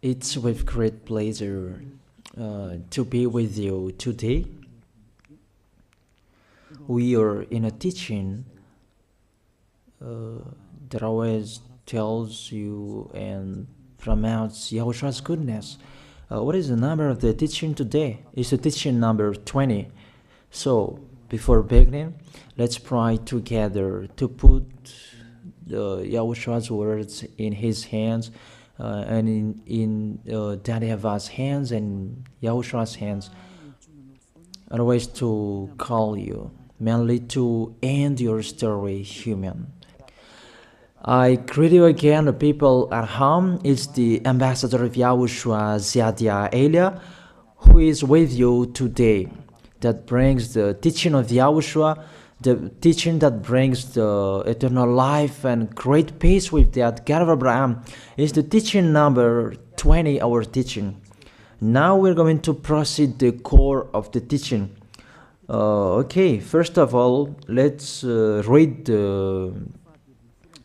It's with great pleasure to be with you today. We are in a teaching that always tells you and promotes Yahushua's goodness. What is the number of the teaching today? It's the teaching number 20. So, before beginning, let's pray together to put Yahushua's words in his hands and in Daddy Yahvah's hands and Yahushua's hands. Otherwise, to call you, mainly to end your story human. I greet you again, the people at home. It's the ambassador of Yahushua, Ziadia Elia, who is with you today. That brings the teaching of Yahushua, the teaching that brings the eternal life and great peace with that God of Abraham. Is the teaching number 20, our teaching. Now we're going to proceed the core of the teaching. Okay, first of all, let's read the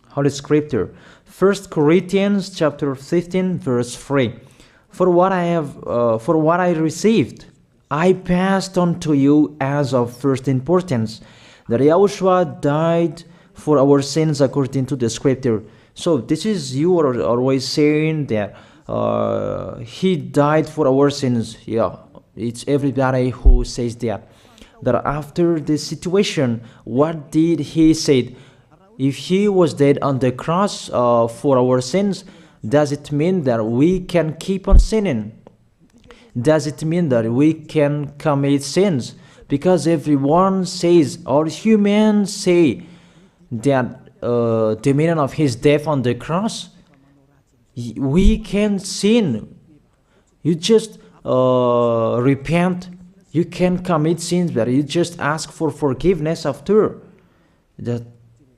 Holy Scripture. 1 Corinthians chapter 15, verse 3. For what I received, I passed on to you as of first importance, that Yahushua died for our sins according to the Scripture. So this is, you are always saying that he died for our sins. Yeah, it's everybody who says that. That after the situation, what did he say? If he was dead on the cross for our sins, does it mean that we can keep on sinning? Does it mean that we can commit sins? Because everyone says, or humans say, that the meaning of his death on the cross, we can sin. You just repent. You can commit sins, but you just ask for forgiveness after that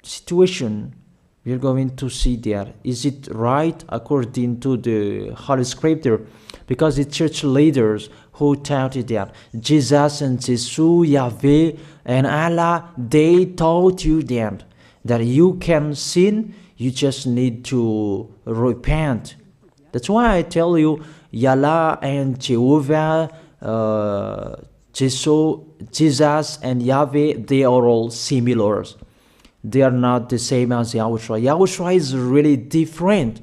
situation. We're going to see there. Is it right according to the Holy Scripture? Because the church leaders who taught it that Jesus and Jesus, Yahweh and Allah, they taught you that you can sin, you just need to repent. That's why I tell you, Yahlah and Jehovah, Jesus and Yahweh, they are all similar. They are not the same as Yahushua. Yahushua is really different.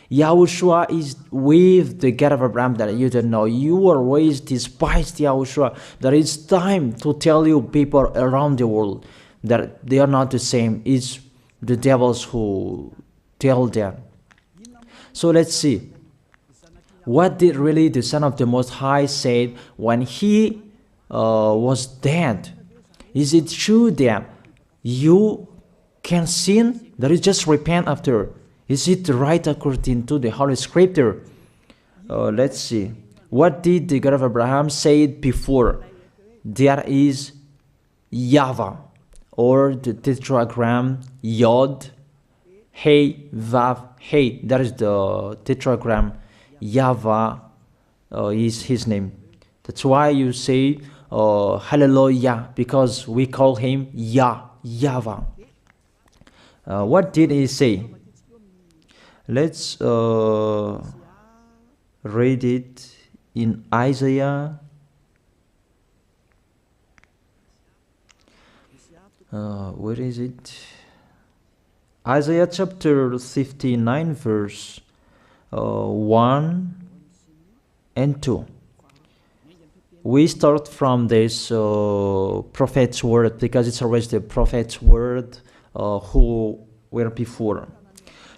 Yahushua is with the God of Abraham that you don't know. You always despised Yahushua. That it's time to tell you people around the world that they are not the same. It's the devils who tell them. So let's see. What did really the Son of the Most High say when he was dead? Is it true that you can sin? That is just repent after. Is it right according to the Holy Scripture? Let's see. What did the God of Abraham say before? There is YAHVAH, or the tetragram Yod, Hey, Vav, Hey. That is the tetragram. YAHVAH is his name. That's why you say Hallelujah, because we call him YAHVAH. What did he say? Let's read it in Isaiah. Where is it? Isaiah chapter 59, verse 1 and 2. We start from this prophet's word, because it's always the prophet's word who were before.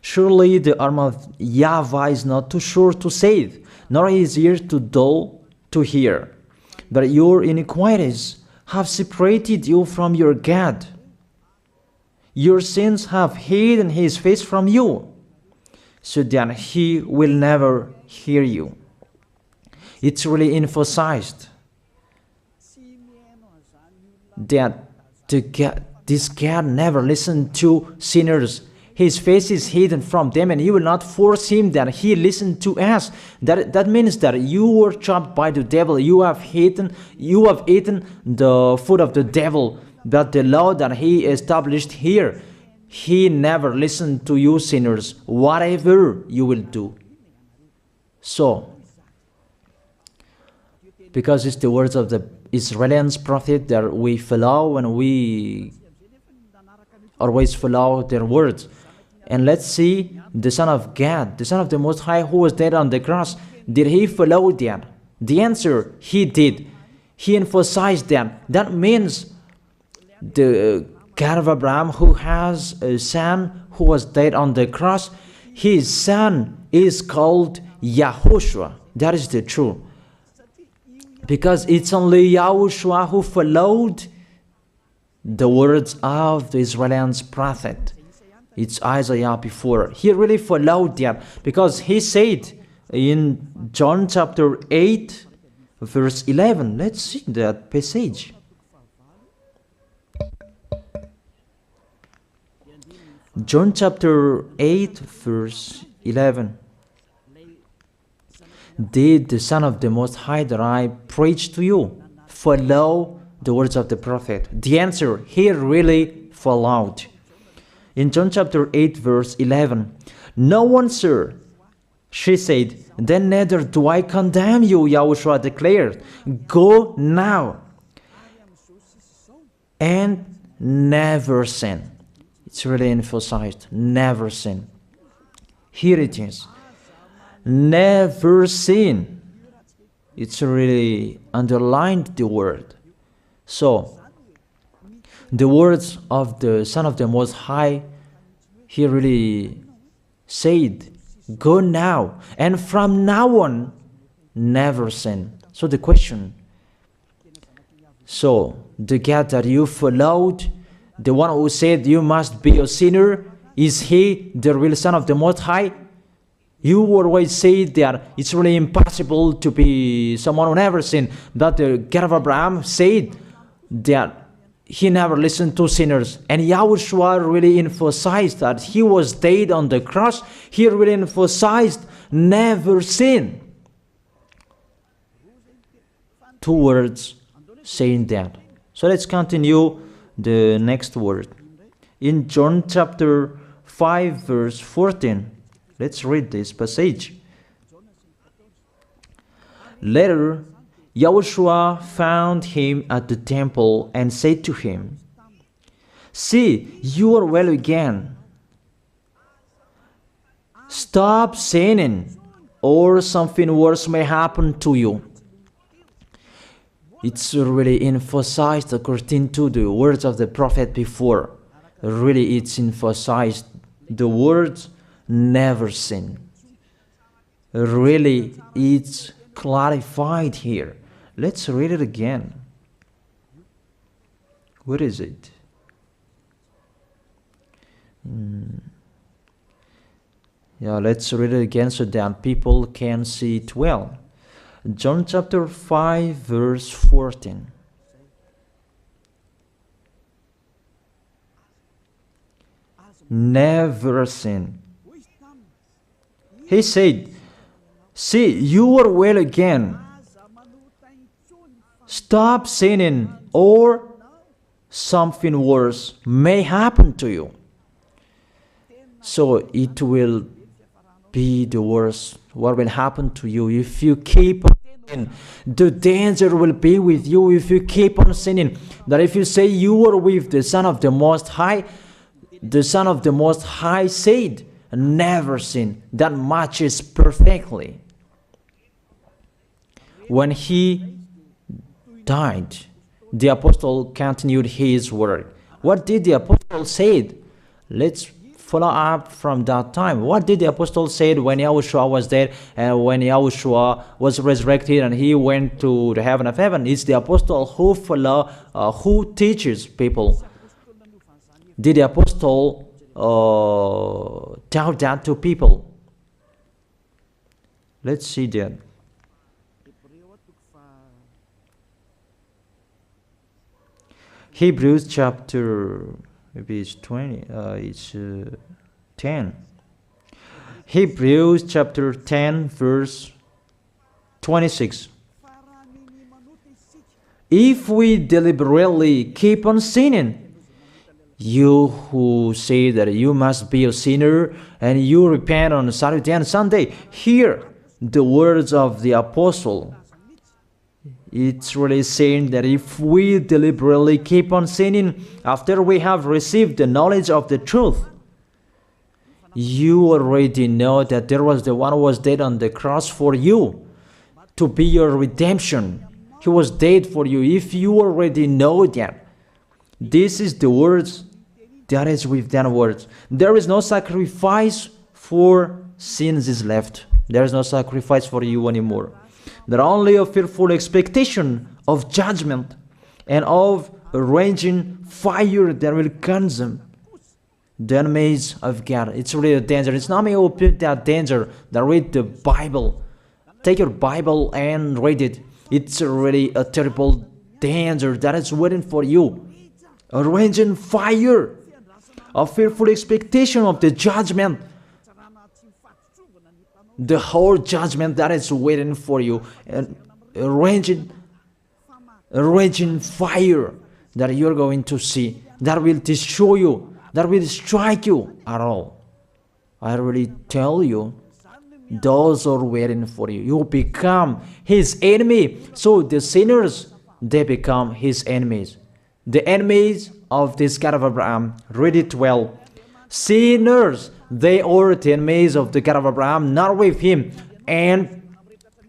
Surely the arm of YAHVAH is not too short to save, nor his ear too dull to hear. But your iniquities have separated you from your God. Your sins have hidden his face from you, so that he will never hear you. It's really emphasized that this God never listened to sinners. His face is hidden from them, and you will not force him that he listen to us. That means that you were trapped by the devil. You have eaten the food of the devil. But the law that he established here, he never listened to you sinners, whatever you will do. So, because it's the words of the Israeli prophet that we follow, and we always follow their words. And let's see the Son of God, the Son of the Most High, who was dead on the cross. Did he follow that? The answer, he did. He emphasized that. That means the God of Abraham, who has a son who was dead on the cross, his son is called YAHOSHUAH. That is the truth. Because it's only YAHOSHUAH who followed the words of the Israeli prophet. It's Isaiah before. He really followed that, because he said in John chapter 8, verse 11. Let's see that passage. John chapter 8, verse 11. Did the Son of the Most High that I preach to you follow the words of the prophet? The answer, he really followed. In John chapter 8, verse 11, "No one, sir," she said, "then neither do I condemn you," YAHOSHUAH declared. "Go now and never sin." It's really emphasized, never sin. Here it is. Never sin. It's really underlined the word. So, the words of the Son of the Most High, he really said, go now, and from now on, never sin. So the question, so the God that you followed, the one who said you must be a sinner, is he the real Son of the Most High? You always say that it's really impossible to be someone who never sinned. But the God of Abraham said that he never listened to sinners. And YAHOSHUAH really emphasized that he was dead on the cross. He really emphasized never sin. Two words saying that. So let's continue the next word. In John chapter 5, verse 14. Let's read this passage. Later, YAHOSHUAH found him at the temple and said to him, "See, you are well again. Stop sinning, or something worse may happen to you." It's really emphasized according to the words of the prophet before. Really, it's emphasized the words never sin. Really, it's clarified here. Let's read it again. Where is it? Yeah, let's read it again so that people can see it well. John chapter 5, verse 14. Never sin. He said, "See, you are well again. Stop sinning, or something worse may happen to you." So it will be the worst. What will happen to you if you keep on sinning? The danger will be with you if you keep on sinning. That if you say you are with the Son of the Most High, the Son of the Most High said, never sin. That matches perfectly. When he died, the apostle continued his work. What did the apostle say? Let's follow up from that time. What did the apostle say when YAHOSHUAH was dead and when YAHOSHUAH was resurrected and he went to the heaven of heaven? It's the apostle who teaches people. Did the apostle tell that to people? Let's see that. Hebrews chapter, maybe it's 20, it's 10. Hebrews chapter 10, verse 26. If we deliberately keep on sinning, you who say that you must be a sinner and you repent on Saturday and Sunday, here the words of the apostle. It's really saying that if we deliberately keep on sinning after we have received the knowledge of the truth, you already know that there was the one who was dead on the cross for you to be your redemption. He was dead for you. If you already know that, this is the words that is with that words. There is no sacrifice for sins is left. There is no sacrifice for you anymore. There only a fearful expectation of judgment and of a raging fire that will consume the enemies of God. It's really a danger. It's not me who put that danger that read the Bible. Take your Bible and read it. It's really a terrible danger that is waiting for you. A raging fire, a fearful expectation of the judgment. The whole judgment that is waiting for you, and a raging fire that you're going to see, that will destroy you, that will strike you at all. I really tell you, those are waiting for you. You become his enemy. So the sinners, they become his enemies. The enemies of this God of Abraham. Read it well. Sinners, they are the enemies of the God of Abraham, not with him. And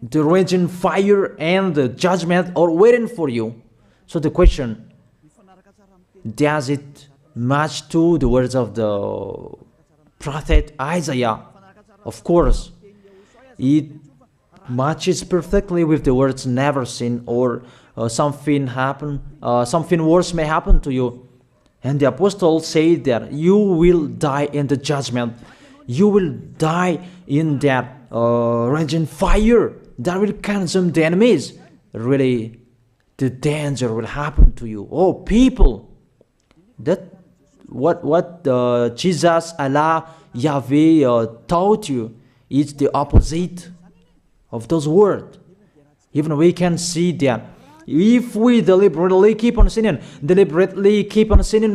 the raging fire and the judgment are waiting for you. So the question, does it match to the words of the prophet Isaiah? Of course. It matches perfectly with the words never sin, or something worse may happen to you. And the apostle said that you will die in the judgment. You will die in that raging fire that will consume the enemies. Really, the danger will happen to you. Oh, people, that what Jesus, Allah, Yahweh taught you is the opposite of those words. Even we can see that. If we deliberately keep on sinning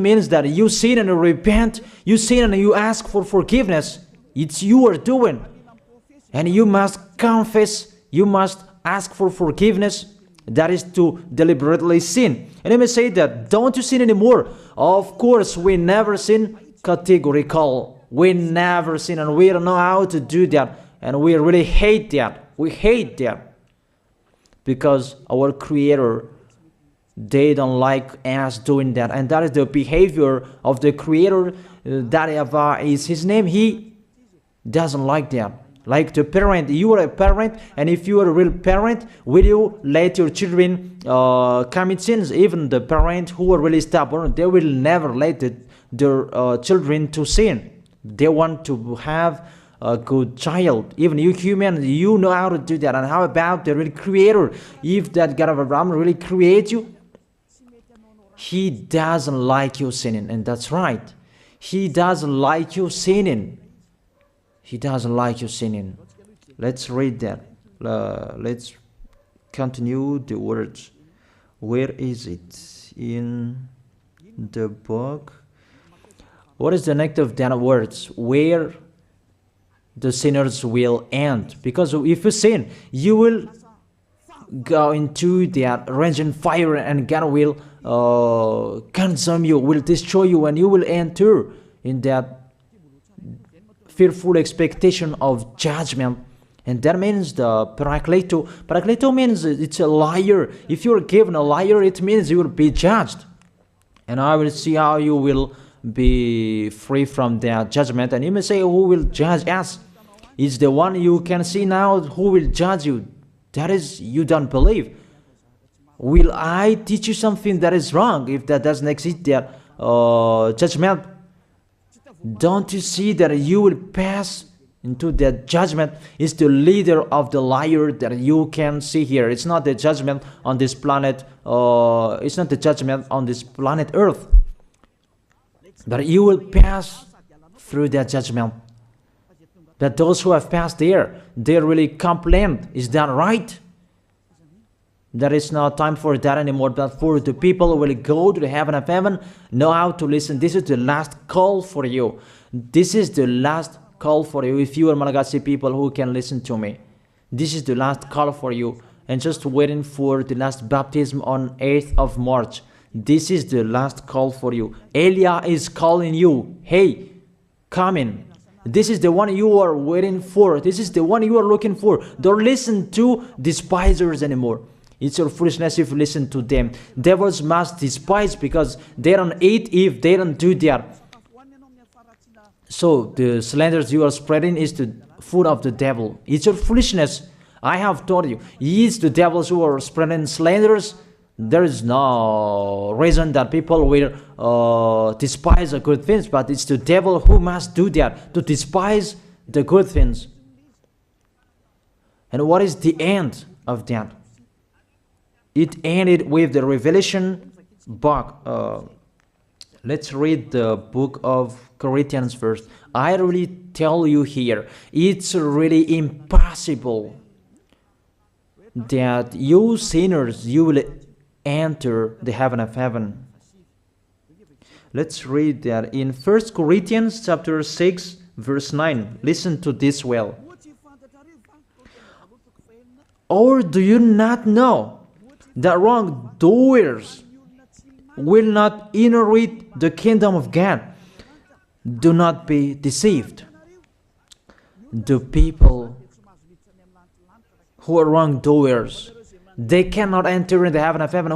means that you sin and you repent, you sin and you ask for forgiveness. It's you are doing. And you must confess, you must ask for forgiveness. That is to deliberately sin. And let me say that, don't you sin anymore. Of course, we never sin categorical. We never sin, and we don't know how to do that. And we really hate that. We hate that. Because our Creator, they don't like us doing that. And that is the behavior of the Creator. That YAHVAH is his name. He doesn't like that. Like the parent, you are a parent, and if you are a real parent, will you let your children commit sins? Even the parent who are really stubborn, they will never let their children to sin. They want to have a good child. Even you human, you know how to do that. And how about the real Creator? If that God of Abraham really creates you, he doesn't like you sinning. And that's right. He doesn't like you sinning. He doesn't like you sinning. Let's read that. Let's continue the words. Where is it? In the book. What is the next of that words? Where the sinners will end. Because if you sin, you will go into that raging fire, and God will consume you, will destroy you, and you will enter in that fearful expectation of judgment. And that means the parakleto. Parakleto means it's a liar. If you're given a liar, it means you will be judged. And I will see how you will be free from that judgment. And you may say, who will judge us? It's the one you can see now who will judge you. That is, you don't believe. Will I teach you something that is wrong if that doesn't exist, that judgment? Don't you see that you will pass into that judgment? Is the leader of the liar that you can see here. It's not the judgment on this planet. It's not the judgment on this planet Earth. That you will pass through that judgment. That those who have passed there, they really complain. Is that right? There is no time for that anymore. But for the people who will go to the heaven of heaven, know how to listen. This is the last call for you. This is the last call for you. If you are Malagasy people who can listen to me, This is the last call for you. And just waiting for the last baptism on 8th of March. This is the last call for you. Elia is calling you. Hey, come in. This is the one you are waiting for. This is the one you are looking for. Don't listen to despisers anymore. It's your foolishness if you listen to them. Devils must despise because they don't eat if they don't do that. So the slanders you are spreading is the food of the devil. It's your foolishness. I have told you. It's the devils who are spreading slanders. There is no reason that people will despise the good things, but it's the devil who must do that, to despise the good things. And what is the end of that? It ended with the Revelation book. Let's read the book of Corinthians first. I really tell you here, it's really impossible that you sinners, you will enter the heaven of heaven. Let's read that in 1 Corinthians chapter 6 verse 9. Listen to this well. Or do you not know that wrongdoers will not inherit the kingdom of God? Do not be deceived. The people who are wrongdoers, they cannot enter in the heaven of heaven.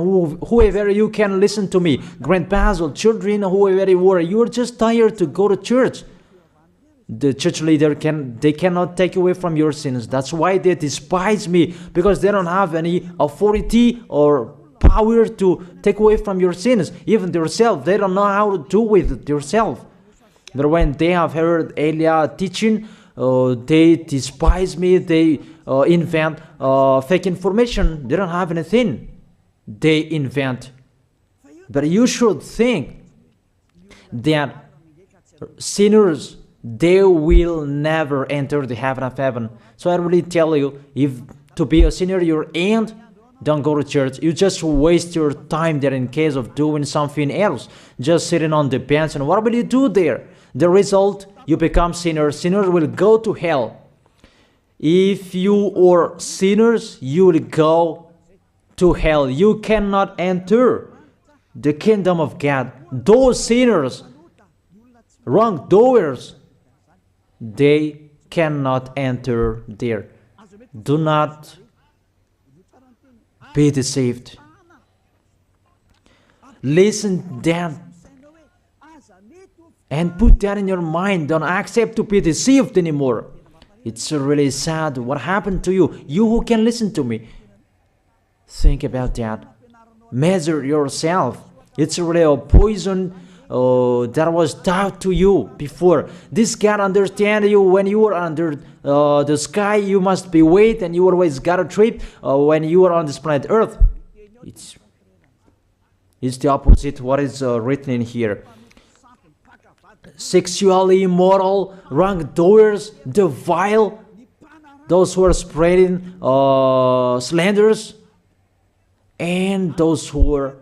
Whoever you can listen to me, grandpas or children, whoever you are, you are just tired to go to church. The church leader they cannot take away from your sins. That's why they despise me, because they don't have any authority or power to take away from your sins. Even themselves, they don't know how to do with it themselves. But when they have heard Elia teaching, they despise me. They invent fake information. They don't have anything. They invent. But you should think that sinners, they will never enter the heaven of heaven. So I really tell you, if to be a sinner you're in, don't go to church. You just waste your time there in case of doing something else. Just sitting on the bench, and what will you do there? The result, you become sinners. Sinners will go to hell. If you are sinners, you will go to hell. You cannot enter the kingdom of God. Those sinners, wrongdoers, they cannot enter there. Do not be deceived. Listen then and put that in your mind. Don't accept to be deceived anymore. It's really sad what happened to you. You who can listen to me, think about that. Measure yourself. It's really a poison that was taught to you before. This God understands you when you are under the sky. You must be wait, and you always got a trip when you are on this planet Earth. It's the opposite what is written in here. Sexually immoral, wrongdoers, the vile, those who are spreading slanders, and those who are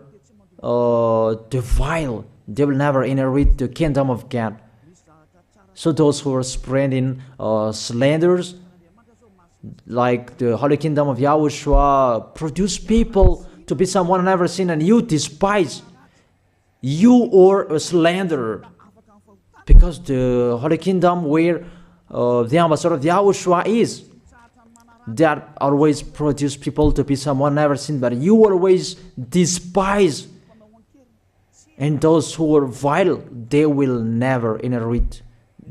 the vile, they will never inherit the kingdom of God. So those who are spreading slanders, like the Holy Kingdom of YAHOSHUAH, produce people to be someone never seen, and you despise. You are a slanderer. Because the Holy Kingdom where the ambassador of YAHOSHUAH is, that always produce people to be someone never seen, but you always despise. And those who are vile, they will never inherit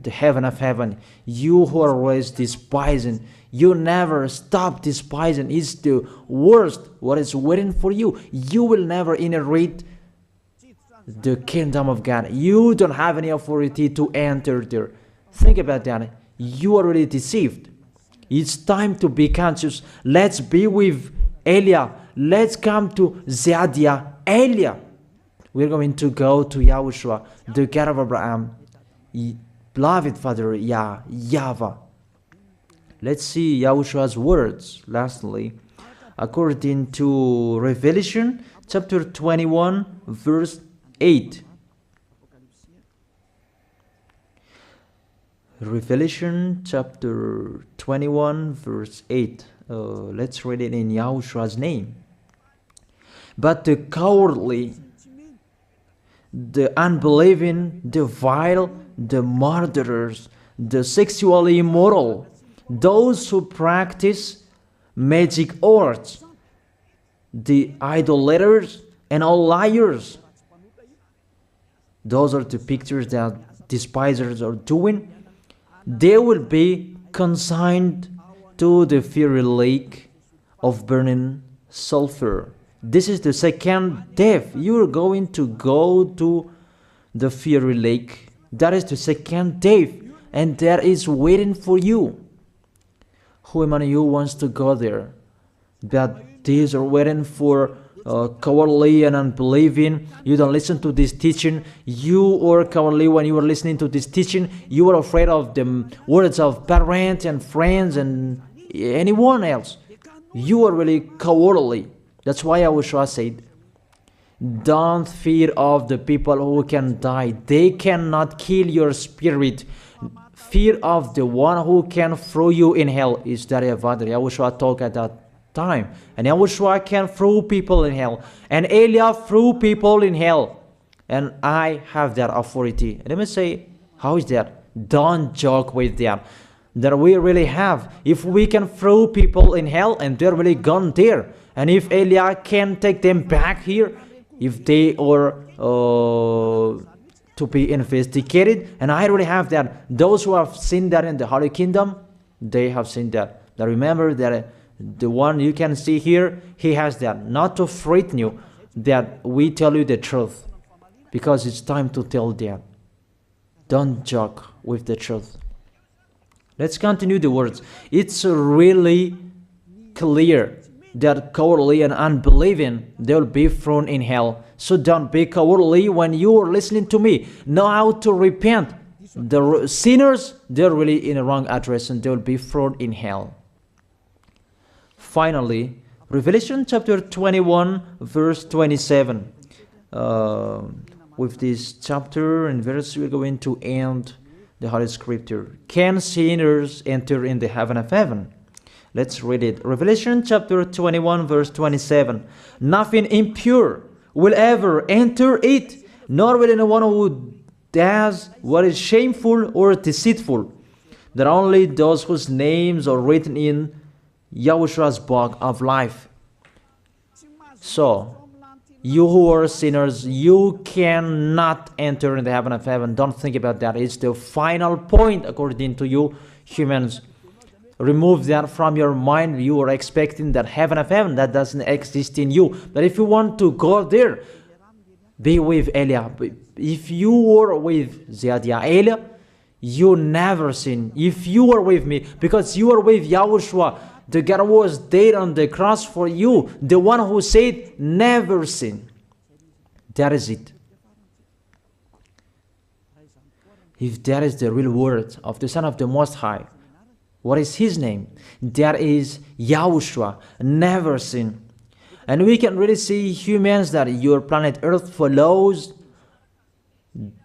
the heaven of heaven. You who are always despising, you never stop despising. It's the worst what is waiting for you. You will never inherit the kingdom of God. You don't have any authority to enter there. Think about that. You are already deceived. It's time to be conscious. Let's be with Elia. Let's come to Zadiah. Elia. We're going to go to YAHOSHUAH, the God of Abraham, beloved Father YAHVAH. Let's see YAHOSHUAH's words. Lastly, according to Revelation chapter 21, verse 8. Revelation chapter 21 verse 8. Let's read it in Yahushua's name. But the cowardly, the unbelieving, the vile, the murderers, the sexually immoral, those who practice magic arts, the idolaters, and all liars. Those are the pictures that despisers are doing. They will be consigned to the fiery lake of burning sulfur. This is the second death. You are going to go to the fiery lake. That is the second death, and that is waiting for you. Who among you wants to go there? That these are waiting for cowardly and unbelieving. You don't listen to this teaching. You are cowardly when you are listening to this teaching. You are afraid of the words of parents and friends and anyone else. You are really cowardly. That's why YAHOSHUAH said, don't fear of the people who can die. They cannot kill your spirit. Fear of the one who can throw you in hell. Is that YAHOSHUAH talked at that time. And YAHOSHUAH can throw people in hell. And Elia threw people in hell. And I have that authority. Let me say, how is that? Don't joke with that. That we really have. If we can throw people in hell and they're really gone there. And if Elia can take them back here, if they are to be investigated, and I really have that. Those who have seen that in the Holy Kingdom, they have seen that. Now remember that the one you can see here, he has that. Not to frighten you, that we tell you the truth, because it's time to tell that. Don't joke with the truth. Let's continue the words. It's really clear that cowardly and unbelieving, they will be thrown in hell. So don't be cowardly when you are listening to me. Know how to repent. The sinners, they're really in the wrong address and they will be thrown in hell. Finally, Revelation chapter 21 verse 27. With this chapter and verse, we're going to end the Holy Scripture. Can sinners enter in the heaven of heaven? Let's read it. Revelation chapter 21 verse 27. Nothing impure will ever enter it, nor will anyone who does what is shameful or deceitful. That only those whose names are written in YAHOSHUAH's book of life. So, you who are sinners, you cannot enter in the heaven of heaven. Don't think about that. It's the final point according to you humans. Remove that from your mind. You are expecting that heaven of heaven that doesn't exist in you. But if you want to go there, be with Elia. If you were with Elia, you never sin. If you are with me, because you are with YAHOSHUAH, the God was dead on the cross for you, the one who said never sin. That is it. If that is the real word of the Son of the Most High, what is his name? That is YAHOSHUAH, never sin. And we can really see humans that your planet Earth follows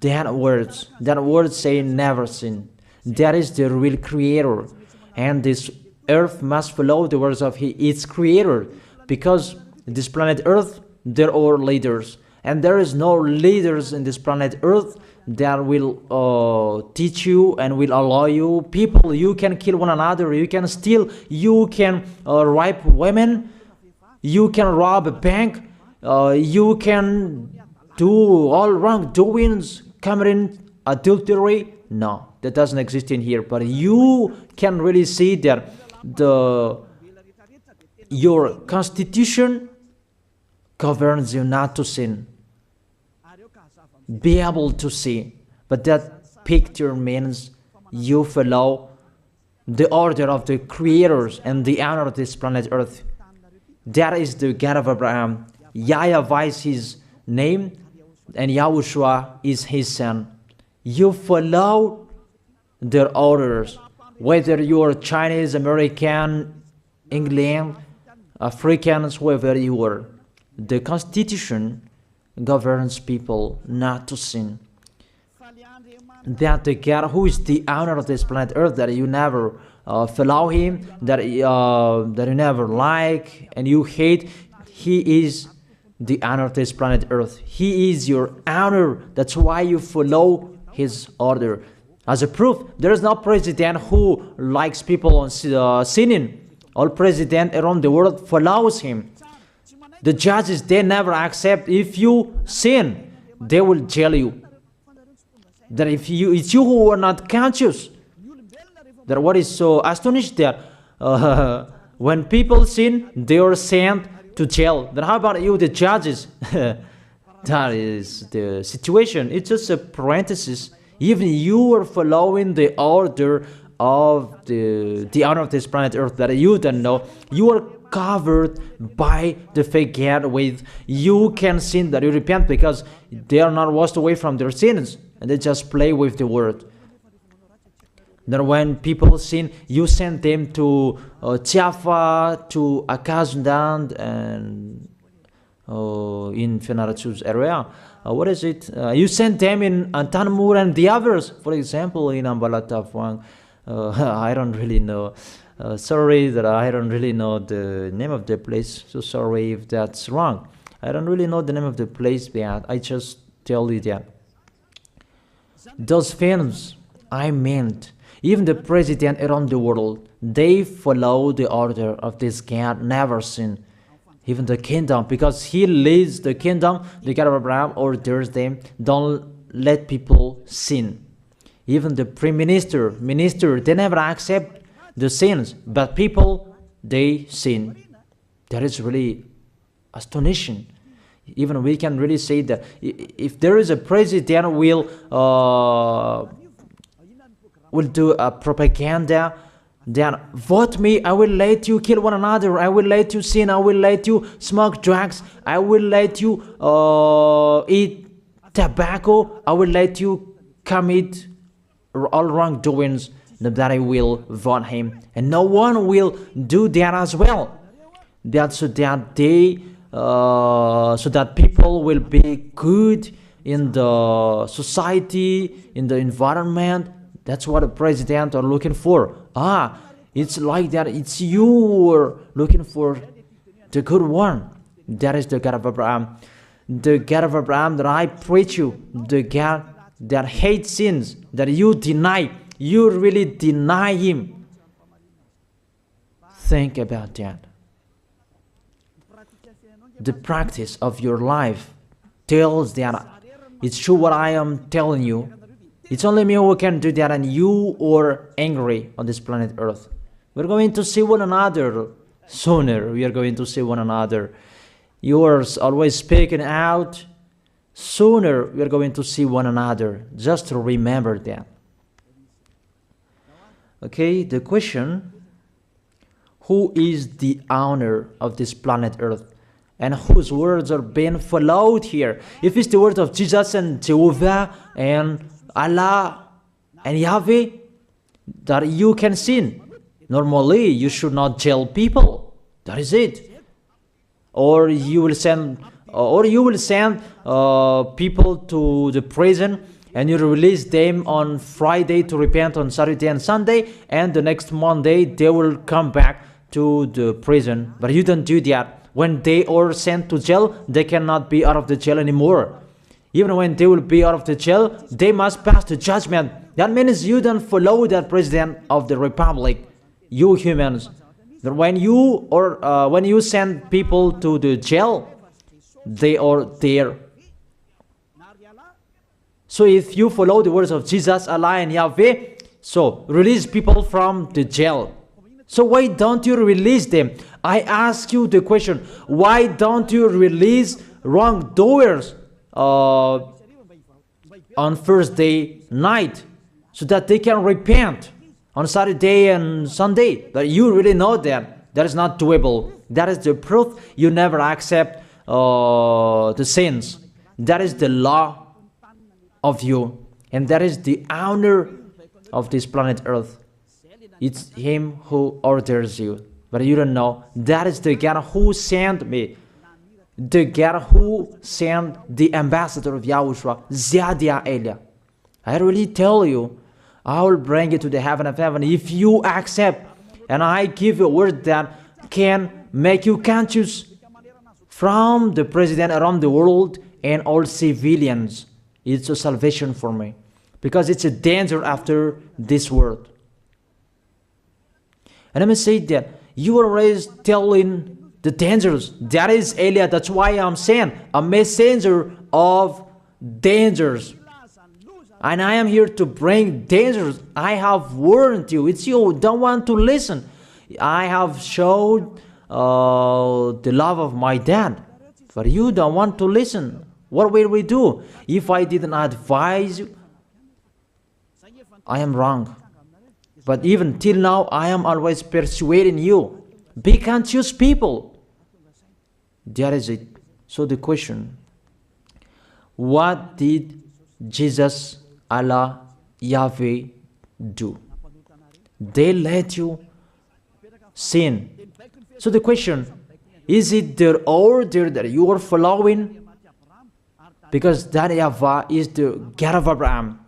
that words. That word say never sin. That is the real creator. And this Earth must follow the words of its creator. Because this planet Earth, there are leaders. And there is no leaders in this planet Earth that will teach you and will allow you. People, you can kill one another, you can steal, you can rape women, you can rob a bank, you can do all wrongdoings, committing adultery. No, that doesn't exist in here. But you can really see that your constitution governs you not to sin. Be able to see. But that picture means you follow the order of the creators and the honor of this planet Earth. That is the God of Abraham. YAHVAH is his name, and YAHOSHUAH is his son. You follow their orders, whether you are Chinese, American, England, Africans, whoever you are. The Constitution governs people not to sin. that the God who is the owner of this planet Earth, that you never follow him, that you never like and you hate, he is the owner of this planet Earth. He is your owner. That's why you follow his order. As a proof, there is no president who likes people sinning. All presidents around the world follows him. The judges, they never accept if you sin, they will jail you. That if it's you who are not conscious. That what is so astonishing that when people sin, they are sent to jail. Then how about you, the judges? That is the situation. It's just a parenthesis. Even you are following the order of the owner of this planet Earth that you don't know. You are covered by the fake God with you can sin, that you repent, because they are not washed away from their sins and they just play with the word. Then when people sin, you send them to Java, to Akazundan, and in Fenarachu's area. What is it? You send them in Tanmur and the others. For example, in Ambalatafwang, I don't really know. Sorry that I don't really know the name of the place. So sorry if that's wrong. I don't really know the name of the place, but I just tell you that. Those films, I meant, even the president around the world, they follow the order of this God, never sin. Even the kingdom, because he leads the kingdom, the God of Abraham orders them, don't let people sin. Even the prime minister, they never accept the sins, but people, they sin. That is really astonishing. Even we can really say that if there is a president will do a propaganda, then vote me, I will let you kill one another, I will let you sin, I will let you smoke drugs, I will let you eat tobacco, I will let you commit all wrongdoings, that I will vote him. And no one will do that as well. That's so that so that people will be good in the society, in the environment. That's what the president are looking for. It's like that. It's you who are looking for the good one. That is the God of Abraham. The God of Abraham that I preach you. The God that hates sins, that you deny. You really deny him. Think about that. The practice of your life tells that it's true what I am telling you. It's only me who can do that, and you are angry on this planet Earth. We're going to see one another sooner. We are going to see one another. You are always speaking out. Sooner we are going to see one another. Just remember that. Okay, the question, who is the owner of this planet Earth? And whose words are being followed here? If it's the word of Jesus and Jehovah and Allah and Yahweh, that you can sin. Normally, you should not jail people. That is it. Or you will send people to the prison, and you release them on Friday to repent on Saturday and Sunday, and the next Monday they will come back to the prison. But you don't do that. When they are sent to jail, they cannot be out of the jail anymore. Even when they will be out of the jail, they must pass the judgment. That means you don't follow that president of the republic, you humans. That when you send people to the jail, they are there. So if you follow the words of Jesus, Allah and Yahweh, so release people from the jail. So why don't you release them? I ask you the question, why don't you release wrongdoers on Thursday night so that they can repent on Saturday and Sunday? But you really know that is not doable. That is the proof you never accept the sins. That is the law of you, and that is the owner of this planet Earth. It's him who orders you, but you don't know. That is the God who sent me, the God who sent the ambassador of Yahushua, Zadia Elia. I really tell you, I will bring you to the heaven of heaven if you accept. And I give you a word that can make you conscious from the president around the world and all civilians. It's a salvation for me, because it's a danger after this world. And let me say that you are always telling the dangers. That is Elia. That's why I'm saying a messenger of dangers. And I am here to bring dangers. I have warned you. It's you who don't want to listen. I have showed the love of my dad, but you don't want to listen. What will we do? If I didn't advise you, I am wrong. But even till now, I am always persuading you. Be conscious people. That is it. So the question, what did Jesus, Allah, Yahweh do? They let you sin. So the question, is it their order that you are following? Because that YAHVAH is the God of Abraham,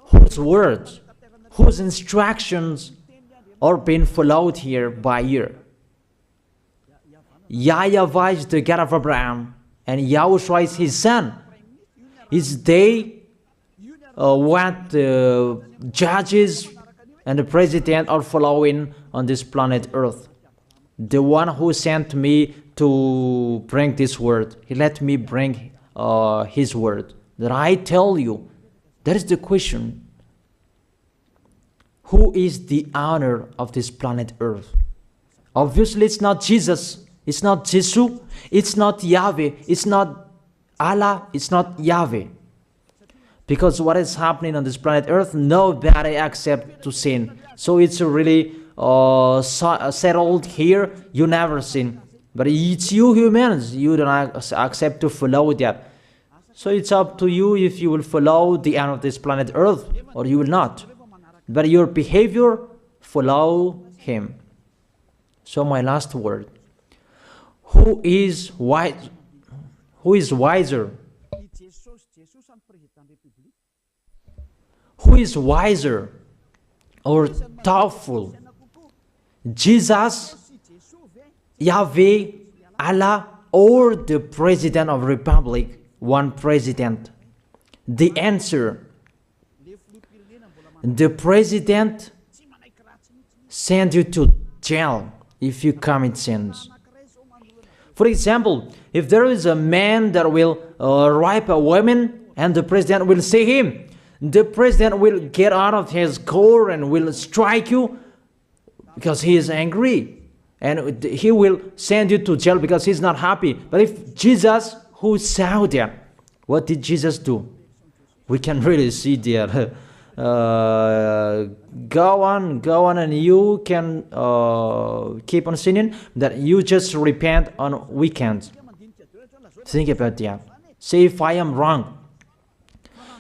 whose words, whose instructions are being followed here by year. YAHVAH is the God of Abraham, and YAHOSHUAH is his son. Is they what the judges and the president are following on this planet Earth. The one who sent me to bring this word, he let me bring his word. That I tell you, that is the question. Who is the owner of this planet Earth? Obviously, it's not Jesus. It's not Jesus. It's not Yahweh. It's not Allah. It's not Yahweh. Because what is happening on this planet Earth, nobody accepts to sin. So it's really settled here. You never sin. But it's you humans. You don't accept to follow that. So it's up to you if you will follow the end of this planet Earth or you will not. But your behavior, follow him. So my last word. Who is wise? Who is wiser? Who is wiser or thoughtful? Jesus, Yahweh, Allah, or the President of Republic? One president. The answer, the president send you to jail if you commit sins. For example, if there is a man that will rape a woman and the president will see him, the president will get out of his car and will strike you because he is angry. And he will send you to jail because he's not happy. But if Jesus, who saw that, what did Jesus do? We can really see that. Go on, and you can keep on sinning, that you just repent on weekends. Think about that. Say if I am wrong.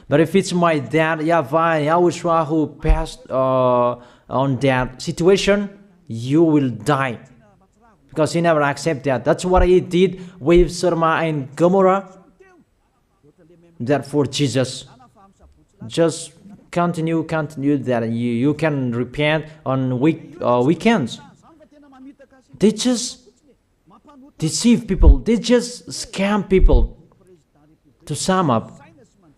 But if it's my dad, YAHVAH, YAHOSHUAH, who passed on that situation, you will die. Because he never accepted that. That's what he did with Sodom and Gomorrah. Therefore, Jesus, just continue that you can repent on weekends. They just deceive people. They just scam people. To sum up,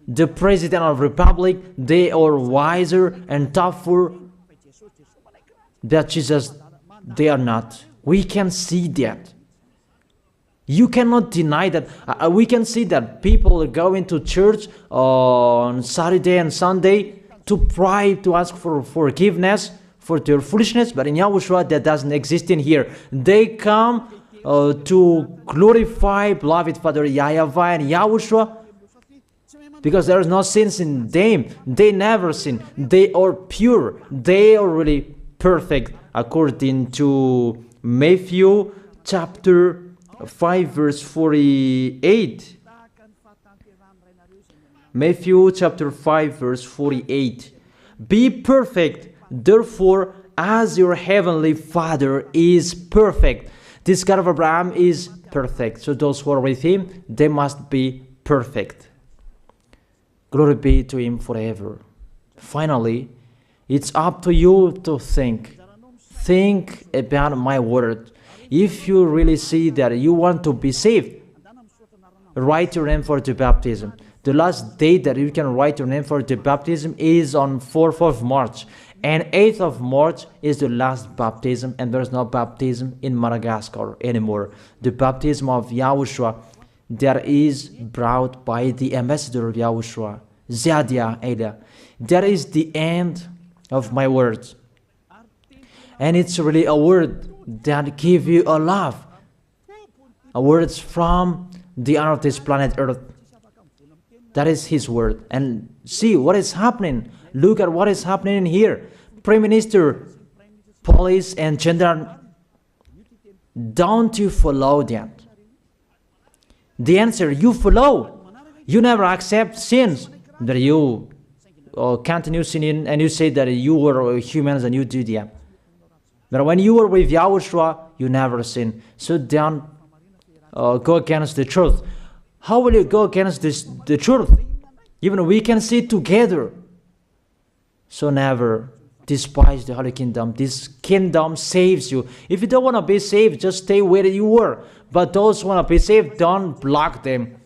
the President of Republic, they are wiser and tougher than Jesus. They are not. We can see that. You cannot deny that. We can see that people are going to church on Saturday and Sunday to pray, to ask for forgiveness for their foolishness. But in YAHOSHUAH, that doesn't exist in here. They come to glorify beloved Father YAHVAH and YAHOSHUAH because there is no sins in them. They never sin. They are pure. They are really perfect according to Matthew chapter 5 verse 48. Matthew chapter 5 verse 48. Be perfect, therefore, as your heavenly Father is perfect. This God of Abraham is perfect. So those who are with him, they must be perfect. Glory be to Him forever. Finally, it's up to you to think. Think about my word. If you really see that you want to be saved, write your name for the baptism. The last date that you can write your name for the baptism is on 4th of March. And 8th of March is the last baptism, and there's no baptism in Madagascar anymore. The baptism of Yahushua that is brought by the ambassador of Yahushua, Zadia Ada. That is the end of my words. And it's really a word that gives you a love. A words from the honor of this planet Earth. That is His word. And see what is happening. Look at what is happening in here. Prime Minister, police and gendarme, don't you follow that? The answer, you follow. You never accept sins. That you continue sinning and you say that you were humans and you do that. But when you were with Yahushua, you never sin. So don't go against the truth. How will you go against the truth? Even we can see together. So never despise the Holy Kingdom. This kingdom saves you. If you don't want to be saved, just stay where you were. But those who want to be saved, don't block them.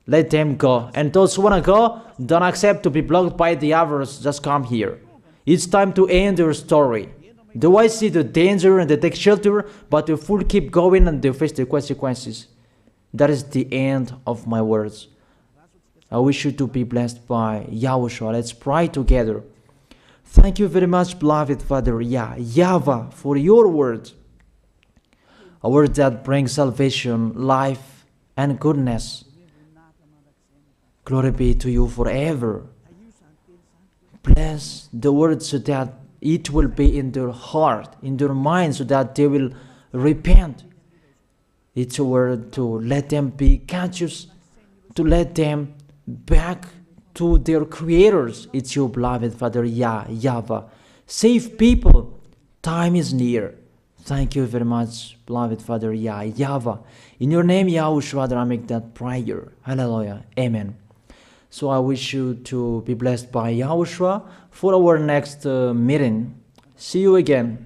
Let them go. And those who want to go, don't accept to be blocked by the others. Just come here. It's time to end your story. Do I see the danger and they take shelter, but the fool keep going and they face the consequences? That is the end of my words. I wish you to be blessed by Yahushua. Let's pray together. Thank you very much, beloved Father YAHVAH, for your word. A word that brings salvation, life, and goodness. Glory be to you forever. Bless the word so that it will be in their heart, in their mind, so that they will repent. It's a word to let them be conscious, to let them back to their creators. It's your beloved Father YAHVAH. Save people. Time is near. Thank you very much, beloved Father YAHVAH. In your name, Yahushua, that I make that prayer. Hallelujah. Amen. So I wish you to be blessed by Yahushua for our next meeting. See you again.